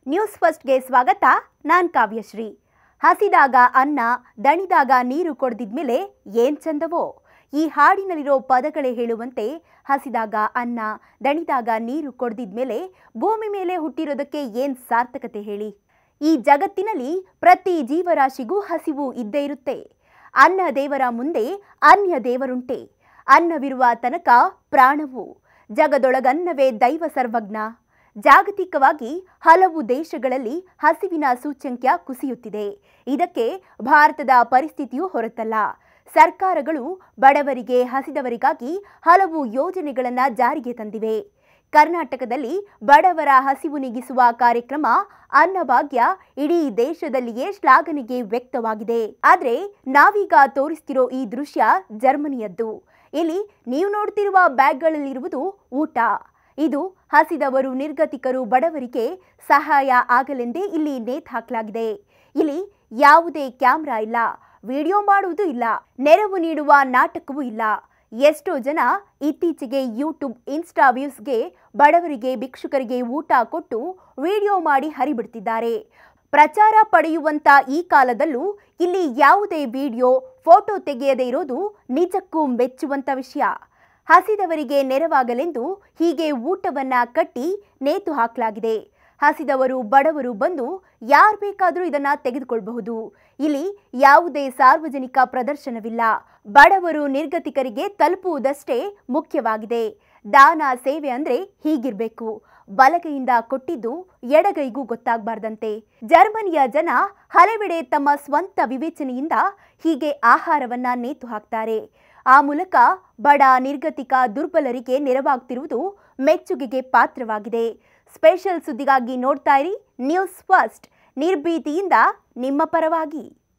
News ಫಸ್ಟ್ಗೆ ಸ್ವಾಗತ. ನಾನು ಕಾವ್ಯಶ್ರೀ. ಹಸಿದಾಗ ಅನ್ನ, ದಣಿದಾಗ ನೀರು ಕೊಡ್ದಿದ್ಮೇಲೆ ಏನ್ ಚಂದವೋ. ಈ ಹಾಡಿನಲ್ಲಿರೋ ಪದಗಳೇ ಹೇಳುವಂತೆ ಹಸಿದಾಗ ಅನ್ನ, ದಣಿದಾಗ ನೀರು ಕೊಡ್ದಿದ್ಮೇಲೆ ಭೂಮಿ ಮೇಲೆ ಹುಟ್ಟಿರೋದಕ್ಕೆ ಏನ್ ಸಾರ್ಥಕತೆ ಹೇಳಿ. ಈ ಜಗತ್ತಿನಲ್ಲಿ ಪ್ರತಿ ಜೀವರಾಶಿಗೂ ಹಸಿವು ಇದ್ದೇ ಇರುತ್ತೆ. ಅನ್ನ ದೇವರ ಮುಂದೆ ಅನ್ಯ ದೇವರುಂಟೆ. ಅನ್ನವಿರುವ ತನಕ ಪ್ರಾಣವು. ಜಗದೊಳಗನ್ನವೇ ದೈವ ಸರ್ವಜ್ಞ. ಜಾಗತಿಕವಾಗಿ ಹಲವು ದೇಶಗಳಲ್ಲಿ ಹಸಿವಿನ ಸೂಚ್ಯಂಕ ಕುಸಿಯುತ್ತಿದೆ. ಇದಕ್ಕೆ ಭಾರತದ ಪರಿಸ್ಥಿತಿಯೂ ಹೊರತಲ್ಲ. ಸರ್ಕಾರಗಳು ಬಡವರಿಗೆ, ಹಸಿದವರಿಗಾಗಿ ಹಲವು ಯೋಜನೆಗಳನ್ನು ಜಾರಿಗೆ ತಂದಿವೆ. ಕರ್ನಾಟಕದಲ್ಲಿ ಬಡವರ ಹಸಿವು ನೀಗಿಸುವ ಕಾರ್ಯಕ್ರಮ ಅನ್ನಭಾಗ್ಯ ಇಡೀ ದೇಶದಲ್ಲಿಯೇ ಶ್ಲಾಘನೆಗೆ ವ್ಯಕ್ತವಾಗಿದೆ. ಆದರೆ ನಾವೀಗ ತೋರಿಸ್ತಿರೋ ಈ ದೃಶ್ಯ ಜರ್ಮನಿಯದ್ದು. ಇಲ್ಲಿ ನೀವು ನೋಡ್ತಿರುವ ಬ್ಯಾಗ್ಗಳಲ್ಲಿರುವುದು ಊಟ. ಇದು ಹಸಿದವರು, ನಿರ್ಗತಿಕರು, ಬಡವರಿಗೆ ಸಹಾಯ ಆಗಲೆಂದೇ ಇಲ್ಲಿ ನೇತು ಹಾಕಲಾಗಿದೆ. ಇಲ್ಲಿ ಯಾವುದೇ ಕ್ಯಾಮ್ರಾ ಇಲ್ಲ, ವಿಡಿಯೋ ಮಾಡುವುದೂ ಇಲ್ಲ, ನೆರವು ನೀಡುವ ನಾಟಕವೂ ಇಲ್ಲ. ಎಷ್ಟೋ ಜನ ಇತ್ತೀಚೆಗೆ ಯೂಟ್ಯೂಬ್, ಇನ್ಸ್ಟಾ ವ್ಯೂಸ್ಗೆ ಬಡವರಿಗೆ, ಭಿಕ್ಷುಕರಿಗೆ ಊಟ ಕೊಟ್ಟು ವಿಡಿಯೋ ಮಾಡಿ ಹರಿಬಿಡ್ತಿದ್ದಾರೆ. ಪ್ರಚಾರ ಪಡೆಯುವಂತ ಈ ಕಾಲದಲ್ಲೂ ಇಲ್ಲಿ ಯಾವುದೇ ವಿಡಿಯೋ, ಫೋಟೋ ತೆಗೆಯದೇ ಇರೋದು ನಿಜಕ್ಕೂ ಮೆಚ್ಚುವಂತ ವಿಷಯ. ಹಸಿದವರಿಗೆ ನೆರವಾಗಲೆಂದು ಹೀಗೆ ಊಟವನ್ನ ಕಟ್ಟಿ ನೇತು ಹಾಕಲಾಗಿದೆ. ಹಸಿದವರು, ಬಡವರು ಬಂದು ಯಾರು ಬೇಕಾದರೂ ಇದನ್ನ ತೆಗೆದುಕೊಳ್ಳಬಹುದು. ಇಲ್ಲಿ ಯಾವುದೇ ಸಾರ್ವಜನಿಕ ಪ್ರದರ್ಶನವಿಲ್ಲ. ಬಡವರು, ನಿರ್ಗತಿಕರಿಗೆ ತಲುಪುವುದಷ್ಟೇ ಮುಖ್ಯವಾಗಿದೆ. ದಾನ, ಸೇವೆ ಅಂದ್ರೆ ಹೀಗಿರ್ಬೇಕು. ಬಲಗೈಯಿಂದ ಕೊಟ್ಟಿದ್ದು ಎಡಗೈಗೂ ಗೊತ್ತಾಗಬಾರ್ದಂತೆ. ಜರ್ಮನಿಯ ಜನ ಹಲವೆಡೆ ತಮ್ಮ ಸ್ವಂತ ವಿವೇಚನೆಯಿಂದ ಹೀಗೆ ಆಹಾರವನ್ನ ನೇತು ಹಾಕ್ತಾರೆ. ಆ ಮೂಲಕ ಬಡ, ನಿರ್ಗತಿಕ, ದುರ್ಬಲರಿಗೆ ನೆರವಾಗ್ತಿರುವುದು ಮೆಚ್ಚುಗೆಗೆ ಪಾತ್ರವಾಗಿದೆ. ಸ್ಪೆಷಲ್ ಸುದ್ದಿಗಾಗಿ ನೋಡ್ತಾ ಇರಿ ನ್ಯೂಸ್ ಫಸ್ಟ್. ನಿರ್ಭೀತಿಯಿಂದ ನಿಮ್ಮ ಪರವಾಗಿ.